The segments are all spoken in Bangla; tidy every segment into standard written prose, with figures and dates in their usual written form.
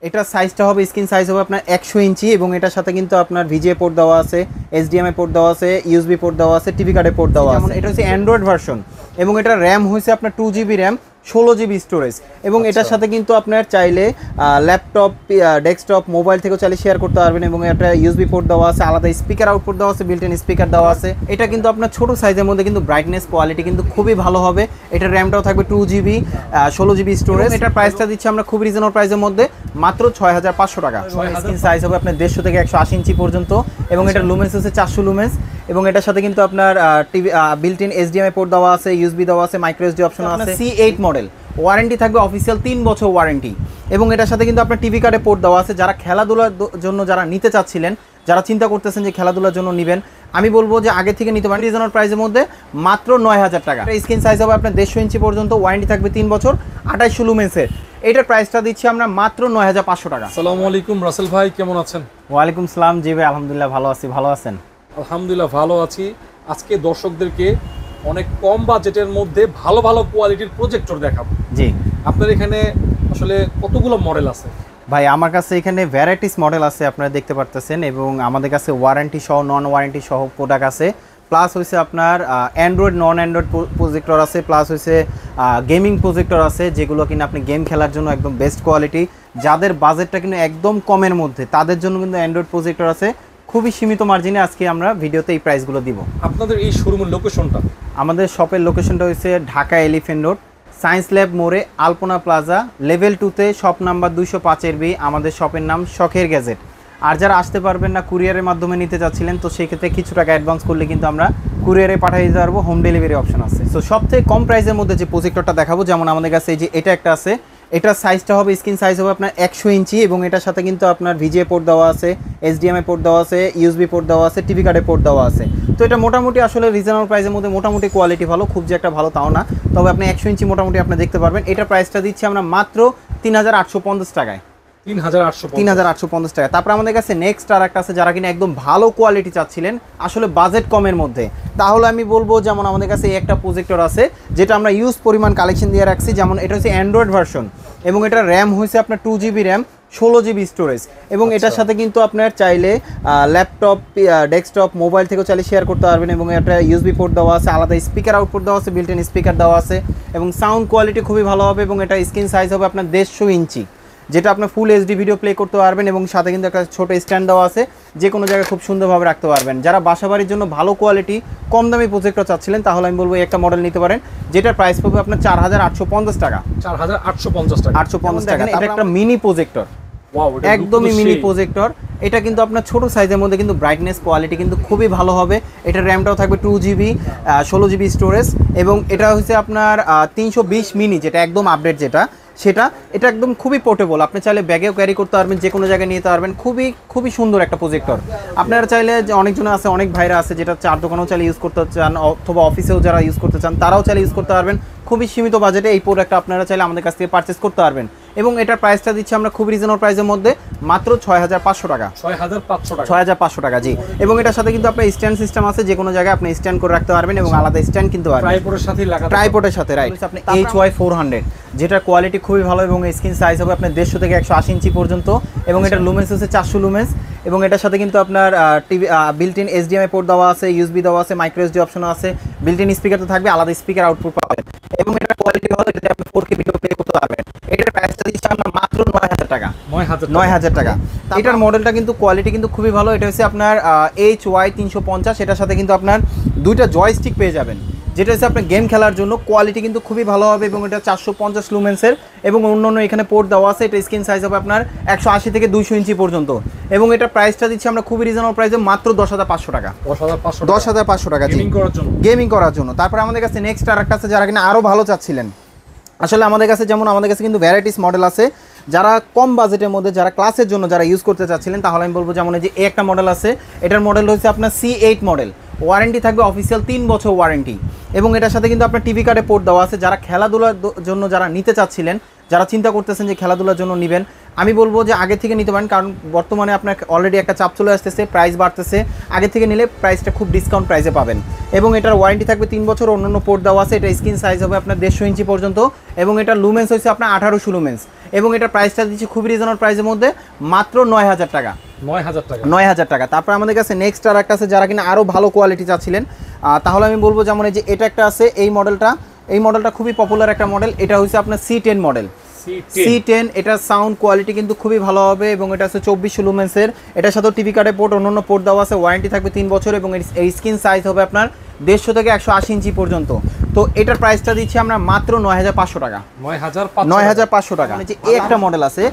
এটার সাইজটা হবে স্ক্রিন সাইজ হবে আপনার 100 ইঞ্চি এবং এটার সাথে কিন্তু আপনার ভিজিএ পোর্ট দেওয়া আছে, এইচডিএমআই পোর্ট দেওয়া আছে, ইউএসবি পোর্ট দেওয়া আছে, টিভি কার্ডে পোর্ট দেওয়া আছে। এটা হচ্ছে অ্যান্ড্রয়েড ভার্সন এবং এটা র্যাম হয়েছে আপনার 2 GB র্যাম, 16 GB স্টোরেজ এবং এটার সাথে কিন্তু আপনার চাইলে ল্যাপটপ, ডেস্কটপ, মোবাইল থেকেও চাইলে শেয়ার করতে পারবেন এবং একটা ইউএসবি পোর্ট দেওয়া আছে, আলাদা স্পিকার আউটপুট দেওয়া আছে, বিল্ট ইন স্পিকার দেওয়া আছে। এটা কিন্তু আপনার ছোট সাইজের মধ্যে কিন্তু ব্রাইটনেস কোয়ালিটি কিন্তু খুবই ভালো হবে। এটার র্যামটাও থাকবে 2 GB, 16 GB স্টোরেজ। এটার প্রাইসটা দিচ্ছি আমরা খুব রিজনেবল প্রাইসের মধ্যে মাত্র 6500 টাকা। স্ক্রিন সাইজ হবে আপনার 150 থেকে 180 ইঞ্চি পর্যন্ত এবং এটার লুমেন্স হচ্ছে 400 লুমেন্স এবং এটার সাথে কিন্তু আপনার TV built in HDMI port দেওয়া আছে, ইউএসবি দেওয়া আছে, মাইক্রো এসডি অপশন আছে। C8 মডেল, ওয়ারেন্টি থাকবে অফিসিয়াল 3 বছর ওয়ারেন্টি এবং এটার সাথে কিন্তু আপনার টিভি কার্ডে পোর্ট দেওয়া আছে। যারা খেলাধুলার জন্য যারা নিতে চাচ্ছিলেন, যারা চিন্তা করতেছেন যে খেলাধুলার জন্য নেবেন, আমি বলবো যে আগে থেকে নিতে পারেন রিজনেবল প্রাইসের মধ্যে মাত্র 9000 টাকা। স্ক্রিন সাইজ হবে আপনার 150 ইঞ্চি পর্যন্ত, ওয়ারেন্টি থাকবে 3 বছর, 2800 লুমেন্সের। এটার প্রাইসটা দিচ্ছি আমরা মাত্র 9500 টাকা। আসসালামু আলাইকুম রাসেল ভাই, কেমন আছেন? ওয়ালাইকুম সালাম। জি ভাই, আলহামদুলিল্লাহ ভালো আছি, ভালো আছেন? আলহামদুলিল্লাহ ভালো আছি। আজকে দর্শকদেরকে অনেক কম বাজেটের মধ্যে ভালো ভালো কোয়ালিটির প্রজেক্টর দেখাবো। জি, আপনার এখানে আসলে কতগুলো মডেল আছে? ভাই আমার কাছে এখানে ভ্যারাইটিস মডেল আছে, আপনারা দেখতে পারতেছেন, এবং আমাদের কাছে ওয়ারেন্টি সহ, নন ওয়ারেন্টি সহ প্রোডাক্ট আছে। প্লাস হয়েছে আপনার অ্যান্ড্রয়েড, নন অ্যান্ড্রয়েড প্রজেক্টর আছে, প্লাস হয়েছে গেমিং প্রজেক্টর আছে, যেগুলো কিনা আপনি গেম খেলার জন্য একদম বেস্ট কোয়ালিটি। যাদের বাজেটটা কিন্তু একদম কমের মধ্যে, তাদের জন্য কিন্তু অ্যান্ড্রয়েড প্রজেক্টর আছে খুবই সীমিত মার্জিনে। আজকে আমরা ভিডিওতে এই প্রাইসগুলো দিব। আপনাদের এই শোরুমের লোকেশনটা? আমাদের শপের লোকেশনটা হচ্ছে Dhaka elephant road, science lab মোড়ে, আলপনা প্লাজা, লেভেল 2-তে, শপ নাম্বার 205 বি। আমাদের শপের নাম শখের গ্যাজেট। আর যারা আসতে পারবেন না, কুরিয়ারের মাধ্যমে নিতে চাচ্ছিলেন, তো সেক্ষেত্রে কিছু টাকা অ্যাডভান্স করলে কিন্তু আমরা কুরিয়ারে পাঠিয়ে দিতে পারবো, হোম ডেলিভারি অপশন আছে। সো সবথেকে কম প্রাইসের মধ্যে যে প্রজেক্টরটা দেখাবো, যেমন আমাদের কাছে এই যে এটা একটা আছে, এটার সাইজটা হবে স্ক্রিন সাইজ হবে আপনার 100 ইঞ্চি এবং এটার সাথে কিন্তু আপনার ভিজিএ পোর্ট দেওয়া আছে, এইচডিএমআই পোর্ট দেওয়া আছে, ইউএসবি পোর্ট দেওয়া আছে, টিভি কার্ডে পোর্ট দেওয়া আছে। তো এটা মোটামুটি আসলে রিজনেবল প্রাইসের মধ্যে, মোটামুটি কোয়ালিটি ভালো, খুব যে একটা ভালো তাও না, তবে আপনি 100 ইঞ্চি মোটামুটি আপনি দেখতে পারবেন। এটার প্রাইসটা দিচ্ছি আমরা মাত্র 3850 টাকায়। 3850 টাকা। তারপর আমাদের কাছে নেক্সট আর একটা আছে, যারা কিনা একদম ভালো কোয়ালিটি চাচ্ছিলেন, আসলে বাজেট কমের মধ্যে, তাহলে আমি বলবো যেমন আমাদের কাছে একটা প্রজেক্টর আছে, যেটা আমরা ইউজ পরিমাণ কালেকশন দিয়ে রাখছি। যেমন এটা হচ্ছে অ্যান্ড্রয়েড ভার্সন এবং এটা র্যাম হয়েছে আপনার 2 GB র্যাম, 16 GB স্টোরেজ এবং এটার সাথে কিন্তু আপনার চাইলে ল্যাপটপ, ডেস্কটপ, মোবাইল থেকেও চাইলে শেয়ার করতে পারবেন এবং একটা ইউএসবি পোর্ট দেওয়া আছে, আলাদা স্পিকার আউটপুট দেওয়া আছে, বিল্ট ইন স্পিকার দেওয়া আছে এবং সাউন্ড কোয়ালিটি খুবই ভালো হবে এবং এটা স্ক্রিন সাইজ হবে আপনার 150 ইঞ্চি, যেটা আপনার ফুল এইচডি ভিডিও প্লে করতে পারবেন এবং সাথে কিন্তু একটা ছোটো স্ট্যান্ড দেওয়া আছে, যে কোনো জায়গায় খুব সুন্দরভাবে রাখতে পারবেন। যারা বাসাবাড়ির জন্য ভালো কোয়ালিটি কম দামি প্রজেক্টর চাচ্ছিলেন, তাহলে আমি বলবো একটা মডেল নিতে পারেন, যেটার প্রাইস পাবে আপনার 4850 টাকা। 4850 টাকা। এটা একটা মিনি প্রজেক্টর, একদমই মিনি প্রজেক্টর। এটা কিন্তু আপনার ছোট সাইজের মধ্যে কিন্তু ব্রাইটনেস কোয়ালিটি কিন্তু খুবই ভালো হবে। এটার র্যামটাও থাকবে 2 GB, 16 GB স্টোরেজ এবং এটা হচ্ছে আপনার 320 মিনি, যেটা একদম আপডেট যেটা, সেটা এটা একদম খুবই পোর্টেবল। আপনি চাইলে ব্যাগেও ক্যারি করতে পারবেন, যে কোনো জায়গায় নিতে পারবেন। খুবই সুন্দর একটা প্রজেক্টর। আপনারা চাইলে, যে অনেকজন আছে, অনেক ভাইরা আছে যেটা চার দোকানেও চাইলে ইউজ করতে চান, অথবা অফিসেও যারা ইউজ করতে চান তারাও চাইলে ইউজ করতে পারবেন। খুবই সীমিত বাজেটে এই প্রোডাক্টটা আপনারা চাইলে আমাদের কাছ থেকে পারচেস করতে পারবেন এবং এটার প্রাইসটা দিচ্ছি আমরা খুব রিজনেবল প্রাইসের মধ্যে মাত্র 6500 টাকা। 6500 টাকা, জি। এবং এটার সাথে কিন্তু আপনার স্ট্যান্ড সিস্টেম আছে, যে কোনো জায়গায় আপনি স্ট্যান্ড করে রাখতে পারবেন এবং আলাদা স্ট্যান্ড কিনতে পারবেন ট্রাইপডের সাথে, রাইট। আপনি HY400, যেটার কোয়ালিটি খুবই ভালো এবং স্ক্রিন সাইজ হবে আপনার 150 থেকে 180 ইঞ্চি পর্যন্ত এবং এটার লুমেন্স হচ্ছে 400 লুমেন্স এবং এটার সাথে কিন্তু আপনার TV built in HDMI port দেওয়া আছে, ইউএসবি দেওয়া আছে, মাইক্রো এসডি অপশন আছে, বিল্ট ইন স্পিকার তো থাকবে, আলাদা স্পিকার আউটপুট পাবেন এবং এটার কোয়ালিটি ভালো, এটাতে আপনি 4K ভিডিও প্লে করতে পারবেন। এটার প্রাইসটা দিচ্ছি আমরা মাত্র 9000 টাকা। 9000 টাকা। এটার মডেলটা কিন্তু কোয়ালিটি কিন্তু খুবই ভালো। এটা হচ্ছে আপনার HY350। এটার সাথে কিন্তু আপনার দুইটা জয়স্টিক পেয়ে যাবেন, যেটা হচ্ছে আপনার গেম খেলার জন্য কোয়ালিটি কিন্তু খুবই ভালো হবে এবং এটা 450 লুমেন্সের এবং অন্য এখানে পোর্ট দেওয়া আছে। এটা স্ক্রিন সাইজ হবে আপনার 180 থেকে 200 ইঞ্চি পর্যন্ত এবং এটা প্রাইসটা দিচ্ছি আমরা খুবই রিজনেবল প্রাইসে মাত্র 10500 টাকা। 10500 টাকা, জি, গেমিং করার জন্য। তারপরে আমাদের কাছে নেক্সট আর একটা আছে, যারা কিনা আরও ভালো চাচ্ছিলেন। আসলে আমাদের কাছে কিন্তু ভ্যারাইটিস মডেল আছে, যারা কম বাজেটের মধ্যে, যারা ক্লাসের জন্য যারা ইউজ করতে চাচ্ছিলেন, তাহলে আমি বলবো যেমন এই যে একটা মডেল আছে, এটার মডেল হচ্ছে আপনার C8 মডেল, ওয়ারেন্টি থাকবে অফিসিয়াল 3 বছর ওয়ারেন্টি এবং এটার সাথে কিন্তু আপনার টিভি কার্ডে পোর্ট দেওয়া আছে। যারা খেলাধুলার জন্য যারা নিতে চাচ্ছিলেন, যারা চিন্তা করতেছেন যে খেলাধুলার জন্য নেবেন, আমি বলবো যে আগে থেকে নিতে পারেন, কারণ বর্তমানে আপনার অলরেডি একটা চাপ চলে আসতেছে, প্রাইস বাড়তেছে। আগে থেকে নিলে প্রাইসটা খুব ডিসকাউন্ট প্রাইসে পাবেন এবং এটার ওয়ারেন্টি থাকবে 3 বছর। অন্যান্য পোর্ট দেওয়া আছে। এটা স্ক্রিন সাইজ হবে আপনার 150 ইঞ্চি পর্যন্ত এবং এটা লুমেন্স হচ্ছে আপনার 1800 লুমেন্স এবং এটার প্রাইসটা দিচ্ছি খুবই রিজনেবল প্রাইসের মধ্যে, মাত্র 9000 টাকা। 9000 টাকা। তারপর আমাদের কাছে নেক্সট আর একটা আছে, যারা কিনা আরও ভালো কোয়ালিটি চাচ্ছিলেন, তাহলে আমি বলবো যেমন এই যে এটা একটা আছে, এই মডেলটা খুবই পপুলার একটা মডেল। এটা হচ্ছে আপনার C10 মডেল। C10 এটার সাউন্ড কোয়ালিটি কিন্তু খুবই ভালো হবে এবং এটা হচ্ছে 2400 লুমেন্সের। এটার সাথেও টিভি কার্ডে পোর্ট, অন্যান্য পোর্ট দেওয়া আছে। ওয়ারেন্টি থাকবে 3 বছর এবং এই স্ক্রিন সাইজ হবে আপনার 150 থেকে 180 ইঞ্চি পর্যন্ত। তো এটার প্রাইসটা দিচ্ছি আমরা মাত্র 9500 টাকা। 9500 টাকা। মানে যে এই একটা মডেল আছে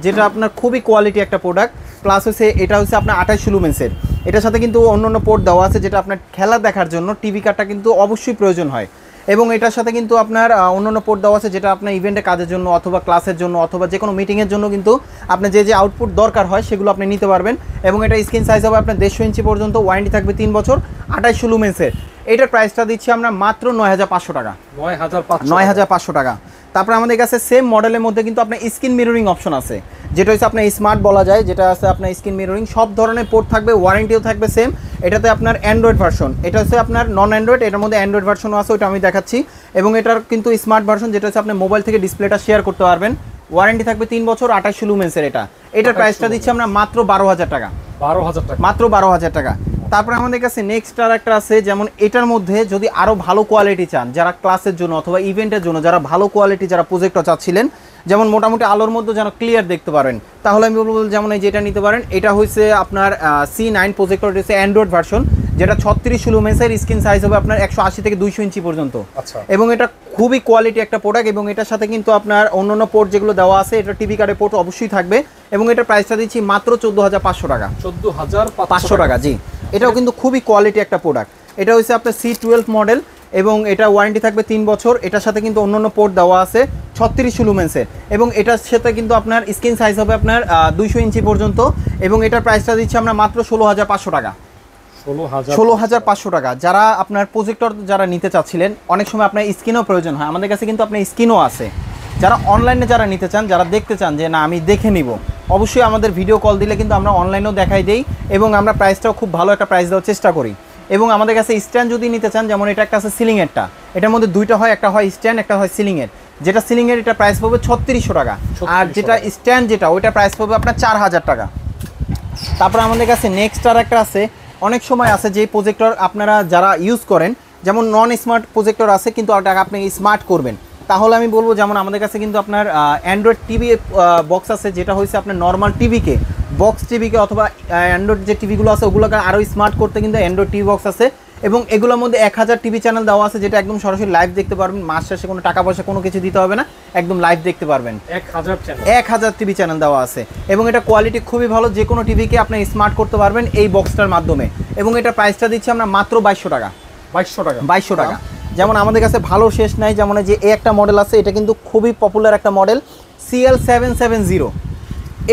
যেটা আপনার খুবই কোয়ালিটি একটা প্রোডাক্ট, প্লাস হচ্ছে এটা হচ্ছে আপনার 2800 লুমেন্সের। এটার সাথে কিন্তু অন্যান্য পোর্ট দেওয়া আছে, যেটা আপনার খেলা দেখার জন্য টিভি কার্ডটা কিন্তু অবশ্যই প্রয়োজন হয় এবং এটার সাথে কিন্তু আপনার অন্যান্য পোর্ট দেওয়া আছে, যেটা আপনার ইভেন্টে কাজের জন্য অথবা ক্লাসের জন্য অথবা যে কোনো মিটিংয়ের জন্য কিন্তু আপনার যে আউটপুট দরকার হয় সেগুলো আপনি নিতে পারবেন এবং এটা স্ক্রিন সাইজ হবে আপনার 150 ইঞ্চি পর্যন্ত। ওয়ারেন্টি থাকবে 3 বছর, 2800 লুমেন্সের। এটার প্রাইসটা দিচ্ছি আমরা মাত্র 9500 টাকা। 9500 টাকা। তারপর আমাদের কাছে সেম মডেলের মধ্যে কিন্তু আপনার স্ক্রিন মিররিং অপশন আছে, যেটা হচ্ছে আপনার স্মার্ট বলা যায়, যেটা আছে আপনার স্ক্রিন মিররিং। সব ধরনের পোর্ট থাকবে, ওয়ারেন্টিও থাকবে সেম। এটাতে আপনার অ্যান্ড্রয়েড ভার্সন, এটা হচ্ছে আপনার নন অ্যান্ড্রয়েড, এটার মধ্যে অ্যান্ড্রয়েড ভার্সনও আছে, ওটা আমি দেখাচ্ছি। এবং এটার কিন্তু স্মার্ট ভার্সন, যেটা হচ্ছে আপনি মোবাইল থেকে ডিসপ্লেটা শেয়ার করতে পারবেন। ওয়ারেন্টি থাকবে 3 বছর, 2800 লুমেন্সের। এটার প্রাইসটা দিচ্ছি আমরা মাত্র 12000 টাকা। মাত্র 12000 টাকা। তারপরে আমাদের কাছে নেক্সট আর একটা আছে, যেমন এটার মধ্যে যদি আরও ভালো কোয়ালিটি চান, যারা ক্লাসের জন্য অথবা ইভেন্টের জন্য যারা ভালো কোয়ালিটি যারা প্রজেক্টর চাচ্ছিলেন, যেমন মোটামুটি আলোর মধ্যে যেন ক্লিয়ার দেখতে পারেন, তাহলে আমি বলবো যেমন এই যেটা নিতে পারেন। এটা হচ্ছে আপনার C9 প্রজেক্টর, হচ্ছে অ্যান্ড্রয়েড ভার্সন, যেটা 36 লুমেন্সের। স্ক্রিন সাইজ হবে আপনার 180 থেকে 200 ইঞ্চি পর্যন্ত এবং এটা খুবই কোয়ালিটি একটা প্রোডাক্ট এবং এটার সাথে কিন্তু আপনার অন্যান্য পোর্ট যেগুলো দেওয়া আছে, এটা টিভি কার্ডের পোর্ট অবশ্যই থাকবে এবং এটার প্রাইসটা দিচ্ছি মাত্র 14500 টাকা। 14500 টাকা, জি। এটাও কিন্তু খুবই কোয়ালিটি একটা প্রোডাক্ট। এটা হচ্ছে আপনার C12 মডেল এবং এটা ওয়ারেন্টি থাকবে 3 বছর। এটার সাথে কিন্তু অন্যান্য পোর্ট দেওয়া আছে 36 লুমেন্সের এবং এটার সাথে কিন্তু আপনার স্ক্রিন সাইজ হবে আপনার 200 ইঞ্চি পর্যন্ত এবং এটার প্রাইসটা দিচ্ছি আমরা মাত্র 16500 টাকা। 16500 টাকা। যারা আপনার প্রজেক্টর যারা নিতে চাচ্ছিলেন, অনেক সময় আপনার স্ক্রিনও প্রয়োজন হয়, আমাদের কাছে কিন্তু আপনার স্ক্রিনও আছে। যারা অনলাইনে যারা নিতে চান, যারা দেখতে চান যে না আমি দেখে নিব, অবশ্যই আমাদের ভিডিও কল দিলে কিন্তু আমরা অনলাইনেও দেখাই দেই এবং আমরা প্রাইসটাও খুব ভালো একটা প্রাইস দেওয়ার চেষ্টা করি। এবং আমাদের কাছে স্ট্যান্ড যদি নিতে চান, যেমন এটা একটা আছে সিলিংয়েরটা, এটার মধ্যে দুইটা হয়, একটা হয় স্ট্যান্ড, একটা হয় সিলিংয়ের। যেটা সিলিংয়ের এটা প্রাইস পাবে 3600 টাকা আর যেটা স্ট্যান্ড যেটা ওইটা প্রাইস পাবে আপনার 4000 টাকা। তারপর আমাদের কাছে নেক্সট আর একটা আছে, অনেক সময় আছে যে প্রজেক্টর আপনারা যারা ইউজ করেন, যেমন নন স্মার্ট প্রজেক্টর আছে কিন্তু ওটা আপনি স্মার্ট করবেন, তাহলে আমি বলবো যেমন আমাদের কাছে কিন্তু আপনার অ্যান্ড্রয়েড টিভি বক্স আছে, যেটা হচ্ছে আপনার নর্মাল টিভিকে বক্স টিভিকে অথবা অ্যান্ড্রয়েড যে টিভিগুলো আছে ওগুলোকে আরও স্মার্ট করতে কিন্তু অ্যান্ড্রয়েড টিভি বক্স আছে এবং এগুলোর মধ্যে 1000 টিভি চ্যানেল দেওয়া আছে, যেটা একদম সরাসরি লাইভ দেখতে পারবেন। মাস শেষে কোনো টাকা পয়সা কোনো কিছু দিতে হবে না, একদম লাইভ দেখতে পারবেন। 1000 টিভি চ্যানেল দেওয়া আছে এবং এটা কোয়ালিটি খুবই ভালো, যে কোনো টিভিকে আপনি স্মার্ট করতে পারবেন এই বক্সটার মাধ্যমে এবং এটা প্রাইসটা দিচ্ছি আমরা মাত্র 2200 টাকা। 2200 টাকা। যেমন আমাদের কাছে ভালো শেষ নাই, যেমন যে এই একটা মডেল আছে, এটা কিন্তু খুবই পপুলার একটা মডেল CL770।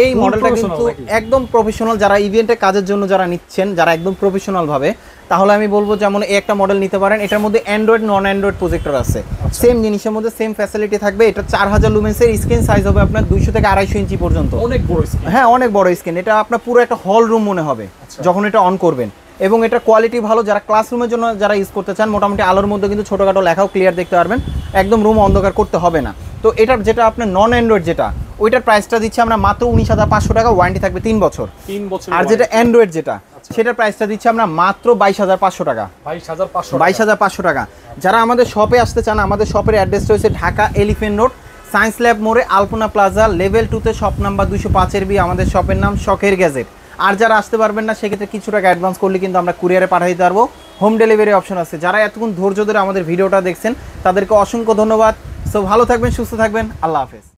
এই মডেলটা কিন্তু একদম প্রফেশনাল, যারা ইভেন্টে কাজের জন্য যারা নিচ্ছেন, যারা একদম প্রফেশনাল ভাবে, তাহলে আমি বলবো যেমন এই একটা মডেল নিতে পারেন। এটার মধ্যে অ্যান্ড্রয়েড নন অ্যান্ড্রয়েড প্রজেক্টর আছে, সেম জিনিসের মধ্যে সেম ফ্যাসিলিটি থাকবে। এটা 4000 লুমেন্সের, স্ক্রিন সাইজ হবে আপনার 200 থেকে 250 ইঞ্চি পর্যন্ত। অনেক বড় স্ক্রিন, হ্যাঁ অনেক বড় স্ক্রিন। এটা আপনার পুরো একটা হল রুম মনে হবে যখন এটা অন করবেন এবং এটা কোয়ালিটি ভালো। যারা ক্লাসরুমের জন্য যারা ইউজ করতে চান, মোটামুটি আলোর মধ্যে কিন্তু ছোটোখাটো লেখাও ক্লিয়ার দেখতে পারবেন, একদম রুম অন্ধকার করতে হবে না। তো এটার যেটা আপনার নন অ্যান্ড্রয়েড যেটা, ওইটার প্রাইসটা দিচ্ছি আমরা মাত্র 19500 টাকা, ওয়ারেন্টি থাকবে 3 বছর। আর যেটা অ্যান্ড্রয়েড যেটা, সেটার প্রাইসটা দিচ্ছি আমরা মাত্র 22500 টাকা। 22500 টাকা। যারা আমাদের শপে আসতে চান, আমাদের শপের অ্যাড্রেসটা হচ্ছে Dhaka elephant road, science lab মোড়ে, আলপনা প্লাজা, লেভেল 2-তে, শপ নাম্বার 205 বি। আমাদের শপের নাম শখের গ্যাজেট। আর যারা আসতে পারবেন না, সেক্ষেত্রে কিছু টাকা অ্যাডভান্স করলে কিন্তু আমরা কুরিয়ারে পাঠিয়ে দিতে পারবো, হোম ডেলিভারি অপশন আছে। যারা এতক্ষণ ধৈর্য ধরে আমাদের ভিডিওটা দেখছেন, তাদেরকে অসংখ্য ধন্যবাদ। সো ভালো থাকবেন, সুস্থ থাকবেন, আল্লাহ হাফেজ।